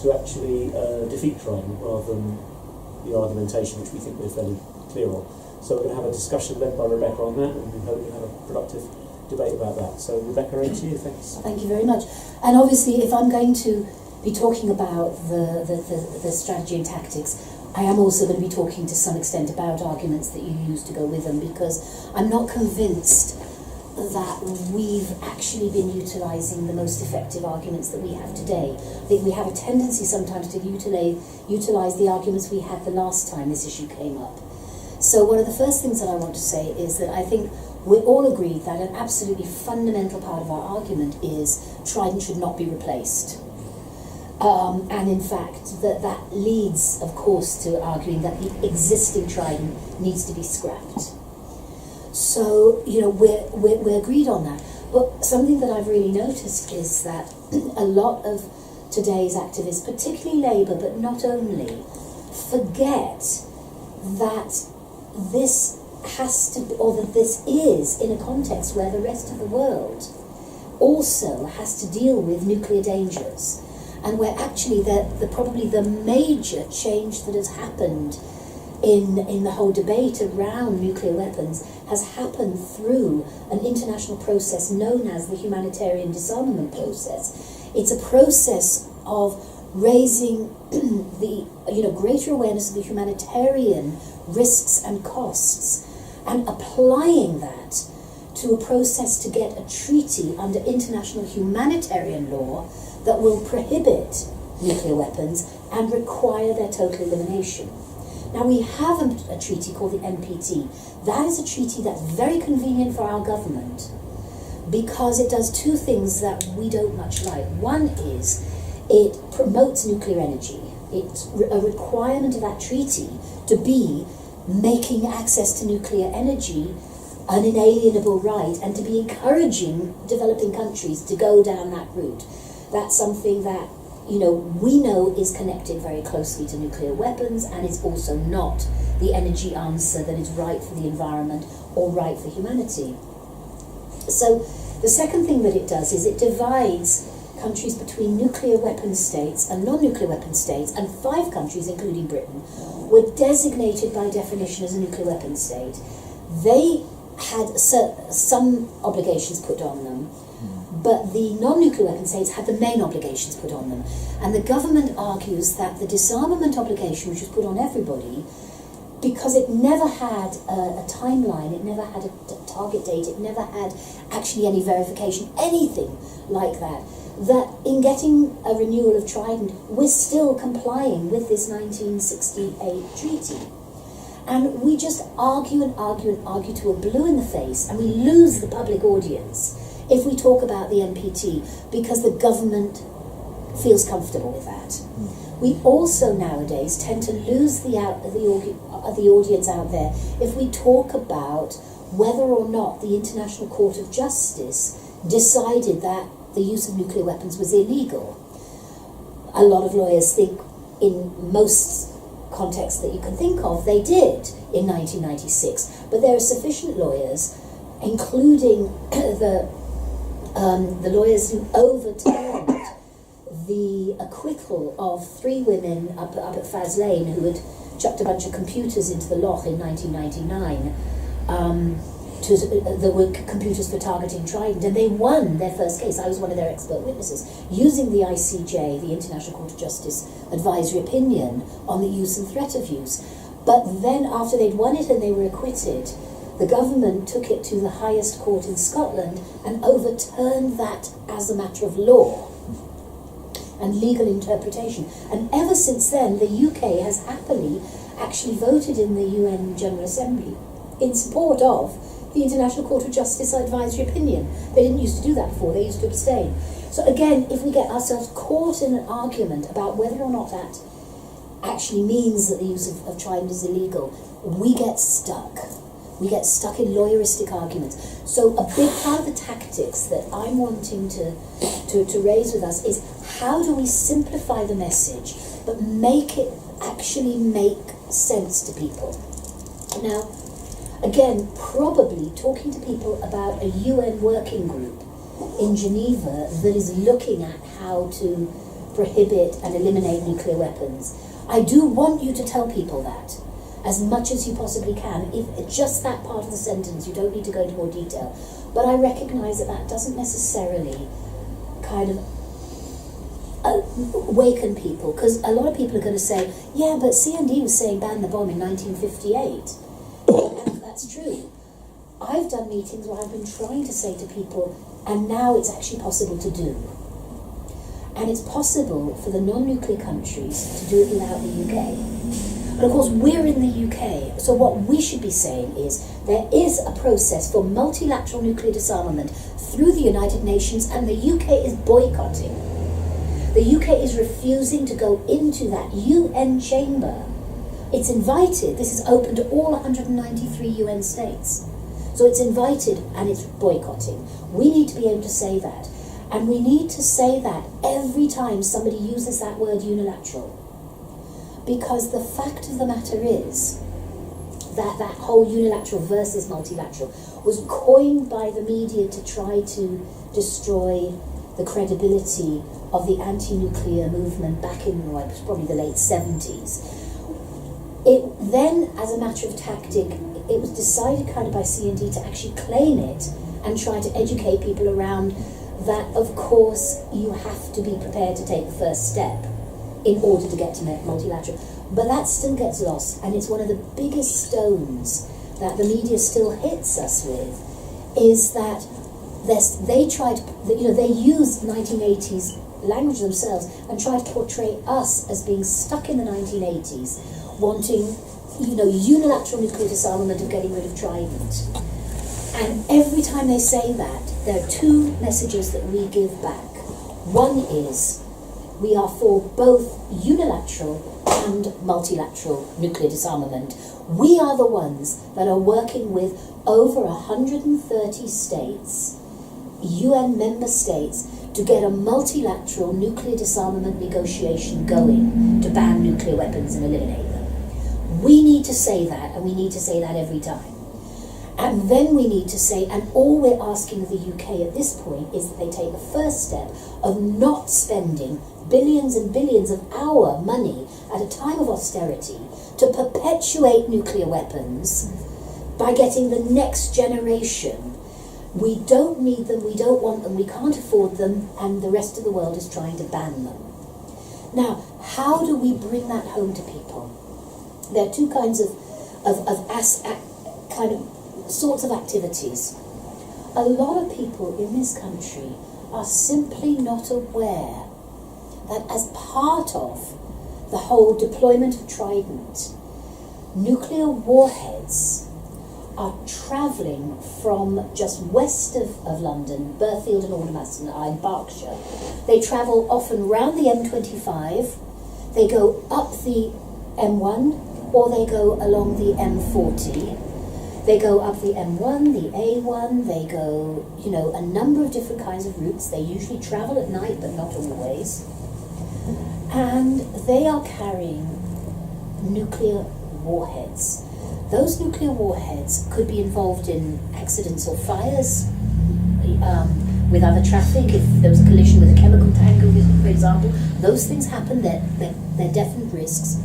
to actually defeat Trident rather than the argumentation which we think we're fairly clear on. So we're going to have a discussion led by Rebecca on that, and we hope we'll have a productive debate about that. So Rebecca, over to you, thanks. Thank you very much. And obviously, if I'm going to be talking about the strategy and tactics, I am also going to be talking to some extent about arguments that you use to go with them, because I'm not convinced that we've actually been utilising the most effective arguments that we have today. I think we have a tendency sometimes to utilise the arguments we had the last time this issue came up. So one of the first things that I want to say is that I think we're all agreed that an absolutely fundamental part of our argument is Trident should not be replaced. And in fact, that leads, of course, to arguing that the existing Trident needs to be scrapped. So, you know, we're agreed on that. But something that I've really noticed is that a lot of today's activists, particularly Labour, but not only, forget that this has to be, or that this is in a context where the rest of the world also has to deal with nuclear dangers, and where actually probably the major change that has happened in the whole debate around nuclear weapons has happened through an international process known as the humanitarian disarmament process. It's a process of raising the greater awareness of the humanitarian risks and costs, and applying that to a process to get a treaty under international humanitarian law that will prohibit nuclear weapons and require their total elimination. Now, we have a treaty called the NPT. That is a treaty that's very convenient for our government because it does two things that we don't much like. One is it promotes nuclear energy. It's a requirement of that treaty to be making access to nuclear energy an inalienable right, and to be encouraging developing countries to go down that route. That's something that we know is connected very closely to nuclear weapons, and is also not the energy answer that is right for the environment or right for humanity. So the second thing that it does is it divides countries between nuclear weapon states and non-nuclear weapon states, and 5 countries, including Britain, were designated by definition as a nuclear weapon state. They had some obligations put on them, but the non-nuclear weapon states had the main obligations put on them. And the government argues that the disarmament obligation, which was put on everybody, because it never had a timeline, it never had a target date, it never had actually any verification, anything like that, that in getting a renewal of Trident, we're still complying with this 1968 treaty. And we just argue and argue and argue to a blue in the face, and we lose the public audience if we talk about the NPT, because the government feels comfortable with that. We also nowadays tend to lose the audience out there if we talk about whether or not the International Court of Justice decided that the use of nuclear weapons was illegal. A lot of lawyers think, in most contexts that you can think of, they did in 1996, but there are sufficient lawyers, including the lawyers who overturned the acquittal of 3 women up at Faz Lane who had chucked a bunch of computers into the loch in 1999. There were computers for targeting Trident, and they won their first case. I was one of their expert witnesses, using the ICJ, the International Court of Justice advisory opinion on the use and threat of use. But then after they'd won it and they were acquitted, the government took it to the highest court in Scotland and overturned that as a matter of law and legal interpretation. And ever since then, the UK has happily actually voted in the UN General Assembly in support of the International Court of Justice advisory opinion. They didn't used to do that before, they used to abstain. So again, if we get ourselves caught in an argument about whether or not that actually means that the use of Trident is illegal, we get stuck. We get stuck in lawyeristic arguments. So a big part of the tactics that I'm wanting to raise with us is, how do we simplify the message but make it actually make sense to people? Now, again, probably talking to people about a UN working group in Geneva that is looking at how to prohibit and eliminate nuclear weapons. I do want you to tell people that as much as you possibly can. If just that part of the sentence, you don't need to go into more detail. But I recognise that that doesn't necessarily kind of awaken people, because a lot of people are going to say, yeah, but CND was saying ban the bomb in 1958. And that's true. I've done meetings where I've been trying to say to people, and now it's actually possible to do. And it's possible for the non-nuclear countries to do it without the UK. But of course, we're in the UK, so what we should be saying is there is a process for multilateral nuclear disarmament through the United Nations, and the UK is boycotting. The UK is refusing to go into that UN chamber. It's invited. This is open to all 193 UN states. So it's invited and it's boycotting. We need to be able to say that. And we need to say that every time somebody uses that word unilateral. Because the fact of the matter is that that whole unilateral versus multilateral was coined by the media to try to destroy the credibility of the anti-nuclear movement back in probably the late 70s. It then, as a matter of tactic, it was decided kind of by CND to actually claim it and try to educate people around that, of course, you have to be prepared to take the first step in order to get to multilateral. But that still gets lost, and it's one of the biggest stones that the media still hits us with, is that they use 1980s language themselves and try to portray us as being stuck in the 1980s, wanting, unilateral nuclear disarmament of getting rid of Trident. And every time they say that, there are two messages that we give back. One is, we are for both unilateral and multilateral nuclear disarmament. We are the ones that are working with over 130 states, UN member states, to get a multilateral nuclear disarmament negotiation going to ban nuclear weapons and eliminate them. We need to say that, and we need to say that every time. And then we need to say, and all we're asking of the UK at this point is that they take the first step of not spending billions and billions of our money at a time of austerity to perpetuate nuclear weapons by getting the next generation. We don't need them, we don't want them, we can't afford them, and the rest of the world is trying to ban them. Now, how do we bring that home to people? There are two kinds of sorts of activities. A lot of people in this country are simply not aware that as part of the whole deployment of Trident, nuclear warheads are travelling from just west of London, Burfield and Aldermaston are in Berkshire. They travel often round the M25, they go up the M1, or they go along the M40. They go up the M1, the A1, they go, a number of different kinds of routes. They usually travel at night, but not always. And they are carrying nuclear warheads. Those nuclear warheads could be involved in accidents or fires with other traffic. If there was a collision with a chemical tanker, for example, those things happen. They're definite risks.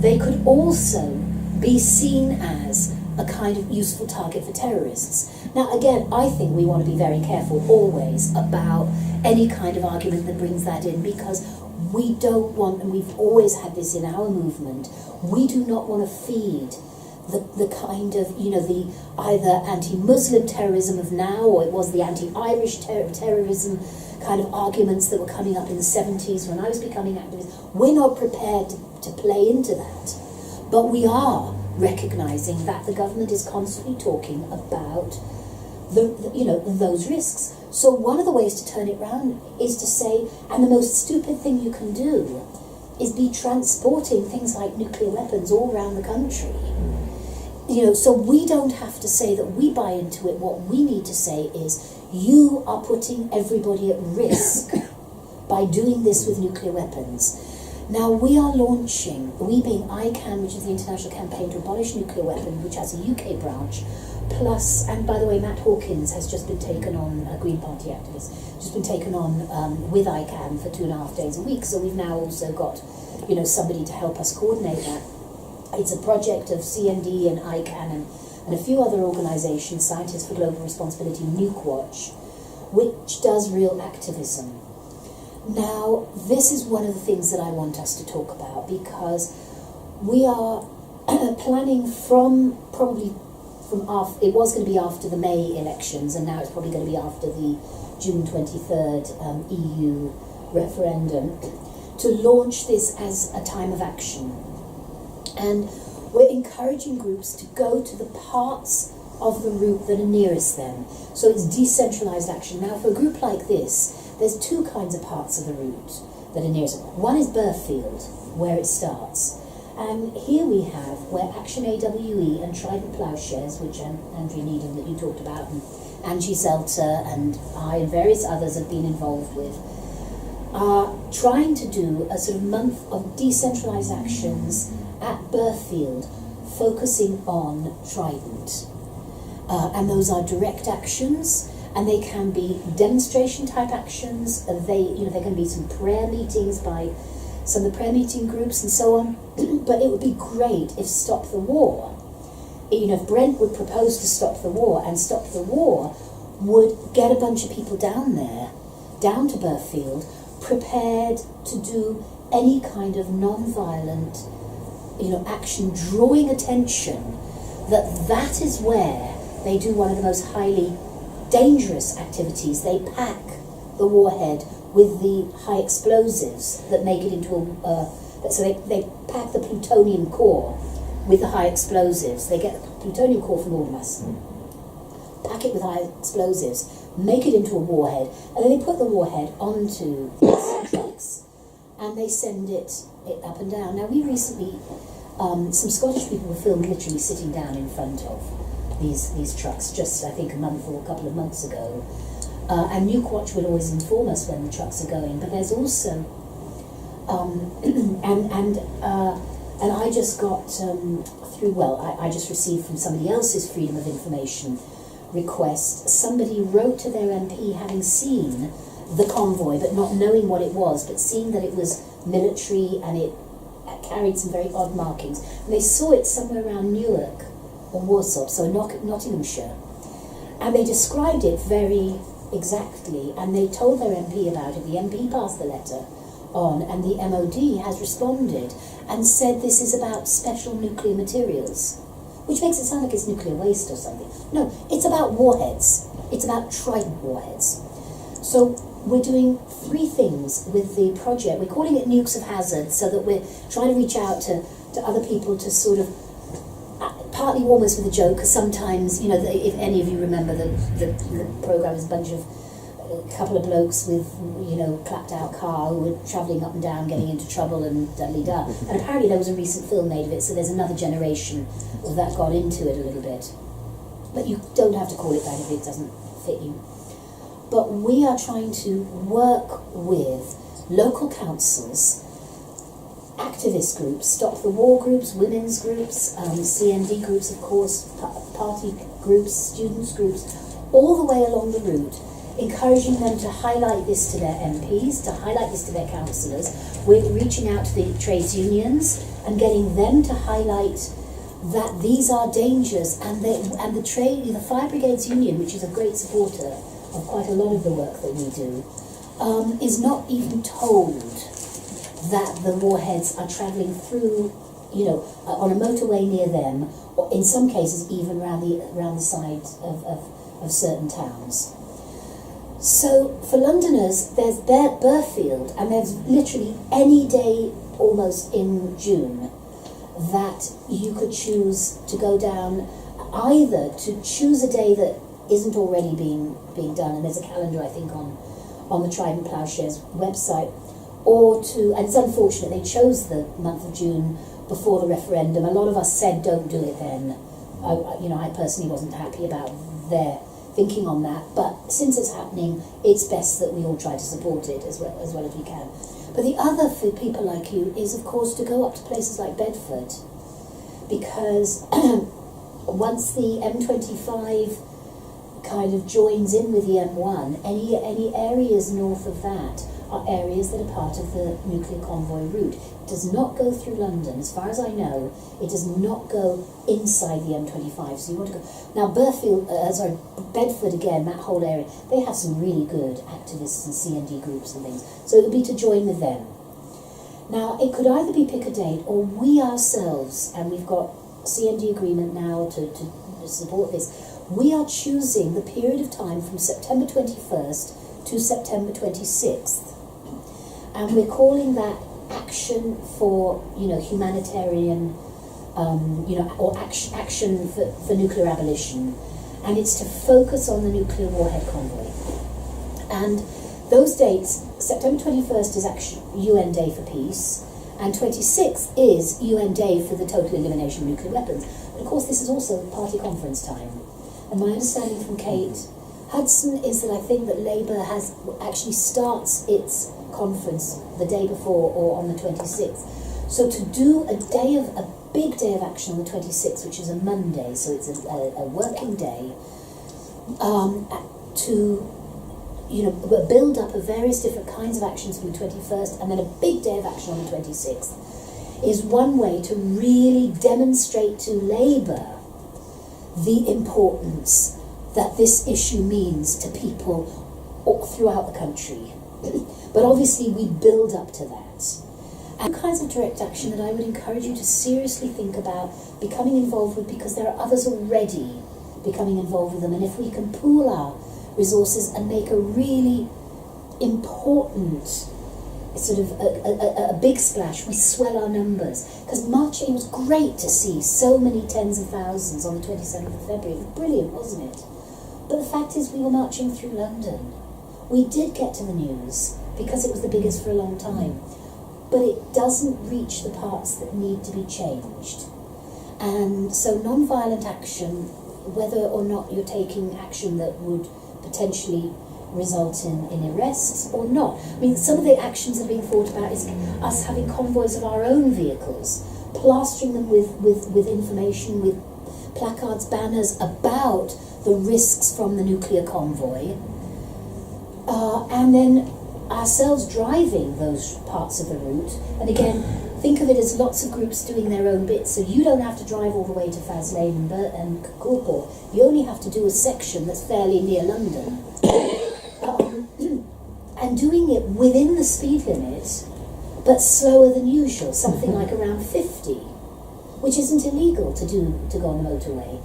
They could also be seen as a kind of useful target for terrorists. Now, again, I think we want to be very careful always about any kind of argument that brings that in, because we don't want, and we've always had this in our movement, we do not want to feed the kind of, the either anti-Muslim terrorism of now, or it was the anti-Irish terrorism kind of arguments that were coming up in the 70s when I was becoming activist. We're not prepared to play into that. But we are recognising that the government is constantly talking about those risks. So one of the ways to turn it round is to say, and the most stupid thing you can do is be transporting things like nuclear weapons all around the country. So we don't have to say that we buy into it. What we need to say is, you are putting everybody at risk by doing this with nuclear weapons. Now, we are launching, we being ICAN, which is the International Campaign to Abolish Nuclear Weapons, which has a UK branch, plus, and by the way, Matt Hawkins has just been taken on, a Green Party activist, just been taken on with ICANN for 2.5 days a week. So we've now also got, somebody to help us coordinate that. It's a project of CND and ICANN and a few other organisations, Scientists for Global Responsibility, Nuke Watch, which does real activism. Now, this is one of the things that I want us to talk about, because we are planning it was going to be after the May elections, and now it's probably going to be after the June 23rd EU referendum, to launch this as a time of action. And we're encouraging groups to go to the parts of the route that are nearest them. So it's decentralised action. Now, for a group like this, there's two kinds of parts of the route that are nearest. One is Burfield, where it starts. And here we have where Action AWE and Trident Ploughshares, which Andrea Needham that you talked about, and Angie Zelter and I and various others have been involved with, are trying to do a sort of month of decentralised actions at Burfield, focusing on Trident. And those are direct actions, and they can be demonstration type actions. There can be some prayer meetings by some of the prayer meeting groups and so on. But it would be great if Stop the War, if Brent would propose to stop the war, and Stop the War would get a bunch of people down there, down to Burfield, prepared to do any kind of non-violent, action, drawing attention that is where they do one of the most highly dangerous activities. They pack the warhead with the high explosives that make it into so they pack the plutonium core with the high explosives. They get the plutonium core from Aldermas, pack it with high explosives, make it into a warhead, and then they put the warhead onto these trucks and they send it up and down. Now, we recently, some Scottish people were filmed literally sitting down in front of these trucks, just I think a month or a couple of months ago. And Nuke Watch will always inform us when the trucks are going, but there's also and I just got I just received from somebody else's Freedom of Information request. Somebody wrote to their MP having seen the convoy but not knowing what it was, but seeing that it was military and it carried some very odd markings. And they saw it somewhere around Newark or Warsaw, so Nottinghamshire, and they described it very exactly, and they told their MP about it. The MP passed the letter on, and the MOD has responded and said this is about special nuclear materials, which makes it sound like it's nuclear waste or something. No, it's about warheads. It's about Trident warheads. So we're doing three things with the project. We're calling it Nukes of Hazard, so that we're trying to reach out to other people to sort of, partly almost with a joke, because sometimes, if any of you remember the programme, is a couple of blokes with, clapped out car who were travelling up and down, getting into trouble and da-da-da. And apparently there was a recent film made of it, so there's another generation of that got into it a little bit. But you don't have to call it that if it doesn't fit you. But we are trying to work with local councils, activist groups, Stop the War groups, women's groups, CND groups, of course, party groups, students groups, all the way along the route, encouraging them to highlight this to their MPs, to highlight this to their councillors. We're reaching out to the trades unions and getting them to highlight that these are dangers, and the Fire Brigades Union, which is a great supporter of quite a lot of the work that we do, is not even told that the warheads are travelling through, on a motorway near them, or in some cases even around the sides of certain towns. So for Londoners, there's Burfield, and there's literally any day almost in June that you could choose to go down, either to choose a day that isn't already being done, and there's a calendar I think on the Trident Ploughshares website, and it's unfortunate they chose the month of June before the referendum. A lot of us said don't do it then. I personally wasn't happy about their thinking on that, but since it's happening, it's best that we all try to support it as well as we can. But the other for people like you is, of course, to go up to places like Bedford, because once the M25 kind of joins in with the M1, any areas north of that are areas that are part of the nuclear convoy route. It does not go through London, as far as I know. It does not go inside the M25. So you want to go now. Bedford again, that whole area. They have some really good activists and CND groups and things. So it would be to join with them. Now it could either be pick a date, or we ourselves, and we've got CND agreement now to support this. We are choosing the period of time from September 21st to September 26th. And we're calling that action for, humanitarian, or action for nuclear abolition. And it's to focus on the nuclear warhead convoy. And those dates, September 21st is UN Day for Peace, and 26th is UN Day for the total elimination of nuclear weapons. But of course, this is also party conference time. And my understanding from Kate Hudson is that I think that Labour actually starts its conference the day before or on the 26th. So to do a big day of action on the 26th, which is a Monday, so it's a working day, to build up of various different kinds of actions from the 21st, and then a big day of action on the 26th, is one way to really demonstrate to Labour the importance that this issue means to people all throughout the country. But obviously we build up to that. And kinds of direct action that I would encourage you to seriously think about becoming involved with, because there are others already becoming involved with them. And if we can pool our resources and make a really important sort of a big splash, we swell our numbers. Because marching, it was great to see so many tens of thousands on the 27th of February. It was brilliant, wasn't it? But the fact is, we were marching through London. We did get to the news because it was the biggest for a long time. But it doesn't reach the parts that need to be changed. And so non-violent action, whether or not you're taking action that would potentially result in arrests or not. I mean, some of the actions that are being thought about is us having convoys of our own vehicles, plastering them with information, with placards, banners about the risks from the nuclear convoy, and then ourselves driving those parts of the route. And again, think of it as lots of groups doing their own bits, so you don't have to drive all the way to Faslane and Cornwall. You only have to do a section that's fairly near London. And doing it within the speed limit, but slower than usual, something like around 50, which isn't illegal to go on the motorway,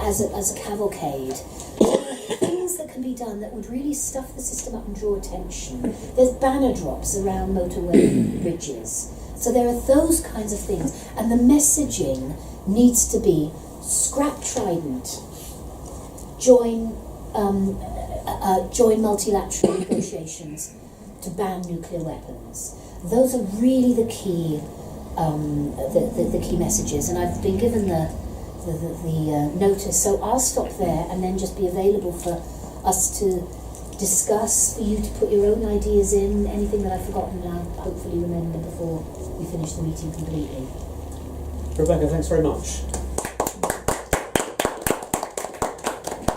as a cavalcade. Things that can be done that would really stuff the system up and draw attention. There's banner drops around motorway bridges. So there are those kinds of things. And the messaging needs to be scrap Trident, join multilateral negotiations to ban nuclear weapons. Those are really the key key messages. And I've been given the notice, so I'll stop there and then just be available for us to discuss, for you to put your own ideas in, anything that I've forgotten, and I'll hopefully remember before we finish the meeting completely. Rebecca, thanks very much.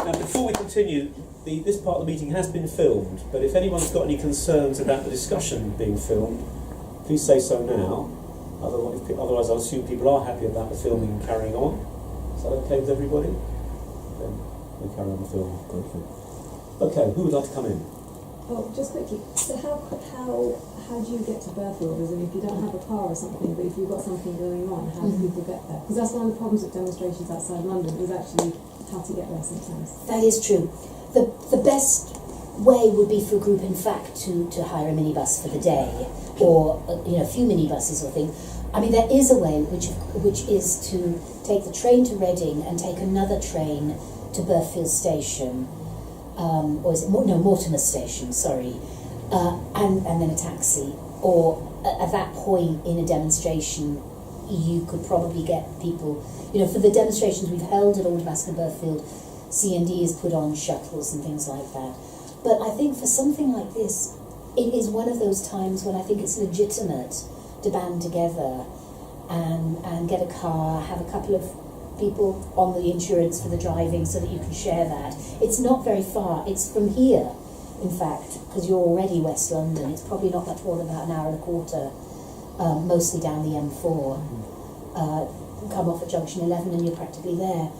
Now, before we continue, this part of the meeting has been filmed, but if anyone's got any concerns about the discussion being filmed, please say so now. Otherwise I'll assume people are happy about the filming and carrying on. Is that okay with everybody? Then we'll carry on the filming. Okay, who would like to come in? Oh, just quickly. So how do you get to Burfield? As in, if you don't have a car or something, but if you've got something going on, how do people get there? Because that's one of the problems with demonstrations outside London, is actually how to get there sometimes. That is true. The best way would be for a group, in fact, to hire a minibus for the day, or a few minibuses or things. I mean, there is a way which is to take the train to Reading and take another train to Burfield Station, or is it Mortimer Station? Sorry, and then a taxi. Or at that point in a demonstration, you could probably get people. For the demonstrations we've held at Aldermaston and Burfield, CND has put on shuttles and things like that. But I think for something like this, it is one of those times when I think it's legitimate to band together and get a car, have a couple of people on the insurance for the driving so that you can share that. It's not very far. It's from here, in fact, because you're already West London. It's probably not much more than about an hour and a quarter, mostly down the M4. Come off at junction 11 and you're practically there.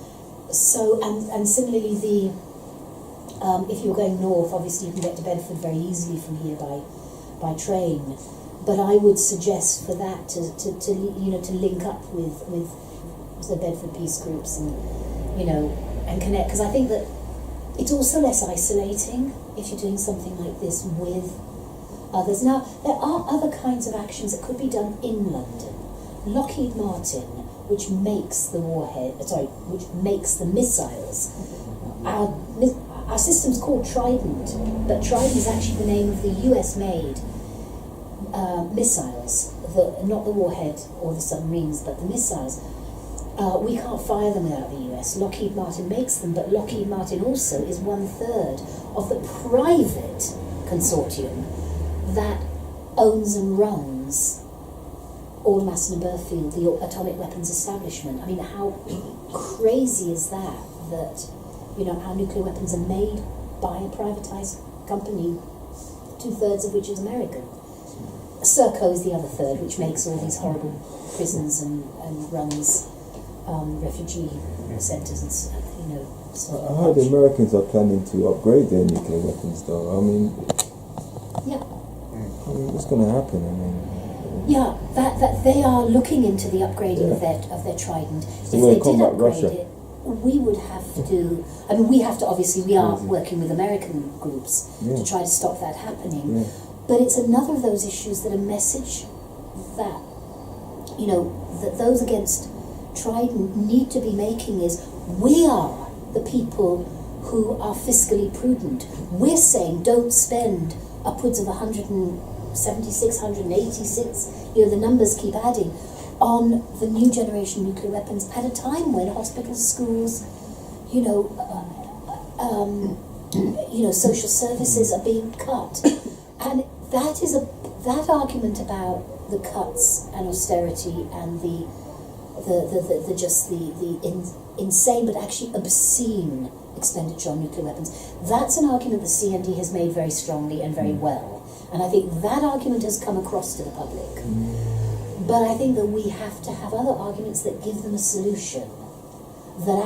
So, and similarly, if you're going north, obviously you can get to Bedford very easily from here by train. But I would suggest for that to link up with the Bedford peace groups and connect, because I think that it's also less isolating if you're doing something like this with others. Now, there are other kinds of actions that could be done in London. Lockheed Martin, which makes the which makes the missiles. Our system's called Trident, but Trident is actually the name of the US-made missiles, not the warhead or the submarines, but the missiles. We can't fire them without the US. Lockheed Martin makes them, but Lockheed Martin also is 1/3 of the private consortium that owns and runs Aldermaston and Burfield, the atomic weapons establishment. I mean, how crazy is that our nuclear weapons are made by a privatised company, 2/3 of which is American. Serco is the other third, which makes all these horrible prisons and runs refugee centres and stuff I heard the Americans are planning to upgrade their nuclear weapons, though. Yeah. What's going to happen? Yeah, that they are looking into the upgrading of their Trident. So if we'll they did combat upgrade Russia. it, we would have to. I mean, we have to. Obviously, we are working with American groups to try to stop that happening. Yeah. But it's another of those issues that a message that that those against Trident need to be making is, we are the people who are fiscally prudent. We're saying don't spend upwards of 176, 186, the numbers keep adding, on the new generation nuclear weapons at a time when hospitals, schools, social services are being cut. And that argument about the cuts and austerity and the insane but actually obscene expenditure on nuclear weapons, that's an argument the CND has made very strongly and very well. And I think that argument has come across to the public. But I think that we have to have other arguments that give them a solution that